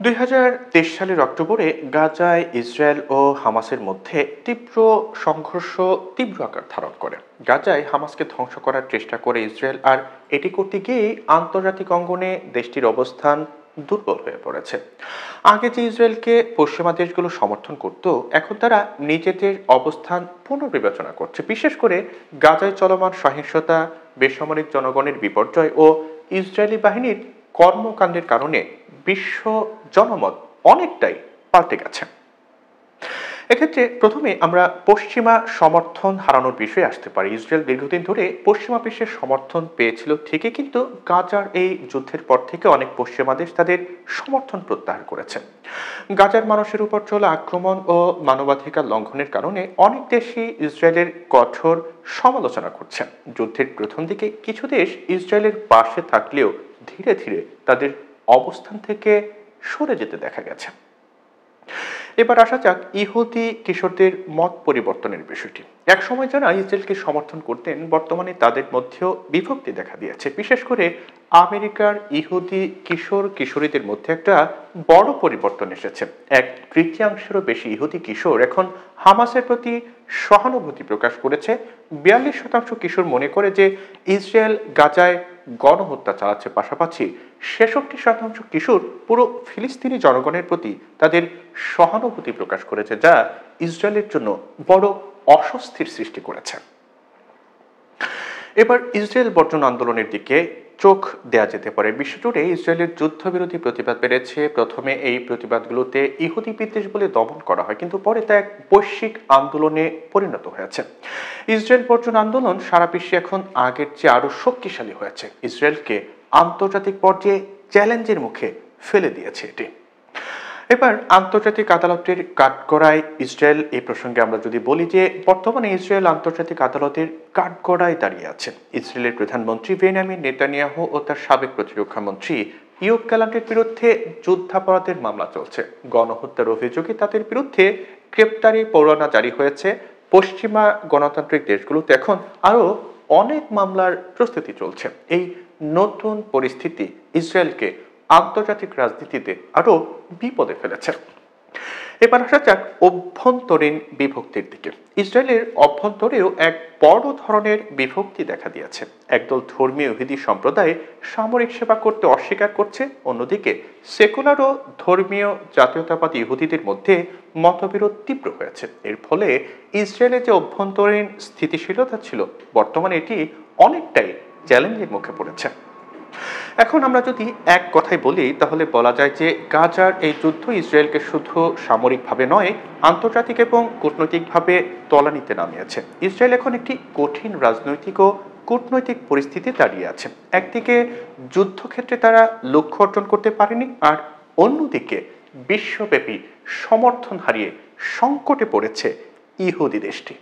2023 সালের অক্টোবরে গাজায় ইসরায়েল ও হামাসের মধ্যে তীব্র আকার ধারণ করে। গাজায় হামাসকে ধ্বংস করার চেষ্টা করে ইসরায়েল, আর এটি করতে গিয়েই আন্তর্জাতিক অঙ্গনে দেশটির অবস্থান দুর্বল হয়ে পড়েছে। আগে যে ইসরায়েলকে পশ্চিমা দেশগুলো সমর্থন করত, এখন তারা নিজেদের অবস্থান পুনর্বিবেচনা করছে। বিশেষ করে গাজায় চলমান সহিংসতা, বেসামরিক জনগণের বিপর্যয় ও ইসরায়েলি বাহিনীর কর্মকাণ্ডের কারণে বিশ্ব জনমত অনেকটাই পাল্টে গেছে। এক্ষেত্রে প্রথমে আমরা পশ্চিমা সমর্থন হারানোর বিষয়ে আসতে পারি। ইসরায়েল দীর্ঘদিন ধরে পশ্চিমা বিশ্বের সমর্থন পেয়েছিল ঠিকই, কিন্তু গাজার এই যুদ্ধের পর থেকে অনেক পশ্চিমা দেশ তাদের সমর্থন প্রত্যাহার করেছে। গাজার মানুষের উপর চলা আক্রমণ ও মানবাধিকার লঙ্ঘনের কারণে অনেক দেশই ইসরায়েলের কঠোর সমালোচনা করছে। যুদ্ধের প্রথম দিকে কিছু দেশ ইসরায়েলের পাশে থাকলেও ধীরে ধীরে তাদের অবস্থান থেকে সরে যেতে দেখা গেছে। এবার আসা যাক ইহুদি কিশোরদের মত পরিবর্তনের বিষয়টি। এক সময় যারা ইসরায়েলকে সমর্থন করতেন, বর্তমানে তাদের মধ্যেও বিভক্তি দেখা দিয়েছে। বিশেষ করে আমেরিকার ইহুদি কিশোর কিশোরীদের মধ্যে একটা বড় পরিবর্তন এসেছে। 1/3-এরও বেশি ইহুদি কিশোর এখন হামাসের প্রতি সহানুভূতি প্রকাশ করেছে। 42% কিশোর মনে করে যে ইসরায়েল গাজায় গণহত্যা চালাচ্ছে, পাশাপাশি 66% কিশোর পুরো ফিলিস্তিনি জনগণের প্রতি তাদের সহানুভূতি প্রকাশ করেছে, যা ইসরায়েলের জন্য বড় অস্বস্তির সৃষ্টি করেছে। এবার ইসরায়েল বর্জন আন্দোলনের দিকে চোখ দেয়া যেতে পারে। বিশ্বজুড়ে ইসরায়েলের যুদ্ধবিরোধী প্রতিবাদ বেড়েছে। প্রথমে এই প্রতিবাদগুলোতে ইহুদি বিদ্বেষ বলে দমন করা হয়, কিন্তু পরে তা এক বৈশ্বিক আন্দোলনে পরিণত হয়েছে। ইসরায়েল বর্জন আন্দোলন সারা বিশ্বে এখন আগের চেয়ে আরো শক্তিশালী হয়েছে। ইসরায়েলকে আন্তর্জাতিক পর্যায়ে চ্যালেঞ্জের মুখে ফেলে দিয়েছে এটি। এবার আন্তর্জাতিক আদালতের কাঠগড়ায় ইসরায়েল, এই প্রসঙ্গে আমরা যদি বলি যে বর্তমানে ইসরায়েল আন্তর্জাতিক আদালতের কাঠগড়ায় দাঁড়িয়ে আছেন। ইসরায়েলের প্রধানমন্ত্রী বেনিয়ামিন নেতানিয়াহু ও তার সাবেক প্রতিরক্ষা মন্ত্রী ইয়োব গ্যালান্টের বিরুদ্ধে যুদ্ধাপরাধের মামলা চলছে। গণহত্যার অভিযোগে তাদের বিরুদ্ধে গ্রেপ্তারি পরোয়ানা জারি হয়েছে। পশ্চিমা গণতান্ত্রিক দেশগুলোতে এখন আরো অনেক মামলার প্রস্তুতি চলছে। এই নতুন পরিস্থিতি ইসরায়েলকে আন্তর্জাতিক রাজনীতিতে আরো বিপদে ফেলেছে। এবার আসা যাক অভ্যন্তরীণ বিভক্তির দিকে। ইসরায়েলের অভ্যন্তরেও এক বড় ধরনের বিভক্তি দেখা দিয়েছে। একদল ধর্মীয় ইহুদি সম্প্রদায় সামরিক সেবা করতে অস্বীকার করছে, অন্যদিকে সেকুলার ও ধর্মীয় জাতীয়তাবাদী ইহুদিদের মধ্যে মতবিরোধ তীব্র হয়েছে। এর ফলে ইসরায়েলের যে অভ্যন্তরীণ স্থিতিশীলতা ছিল, বর্তমানে এটি অনেকটাই চ্যালেঞ্জের মুখে পড়েছে। এখন আমরা যদি এক কথায় বলি, তাহলে বলা যায় যে গাজার এই যুদ্ধ ইসরায়েলকে শুধু সামরিকভাবে নয়, আন্তর্জাতিক এবং কূটনৈতিকভাবে তলানিতে নামিয়েছে। ইসরায়েল এখন একটি কঠিন রাজনৈতিক ও কূটনৈতিক পরিস্থিতি দাঁড়িয়ে আছে। একদিকে যুদ্ধক্ষেত্রে তারা লক্ষ্য অর্জন করতে পারেনি, আর অন্যদিকে বিশ্বব্যাপী সমর্থন হারিয়ে সংকটে পড়েছে ইহুদি দেশটি।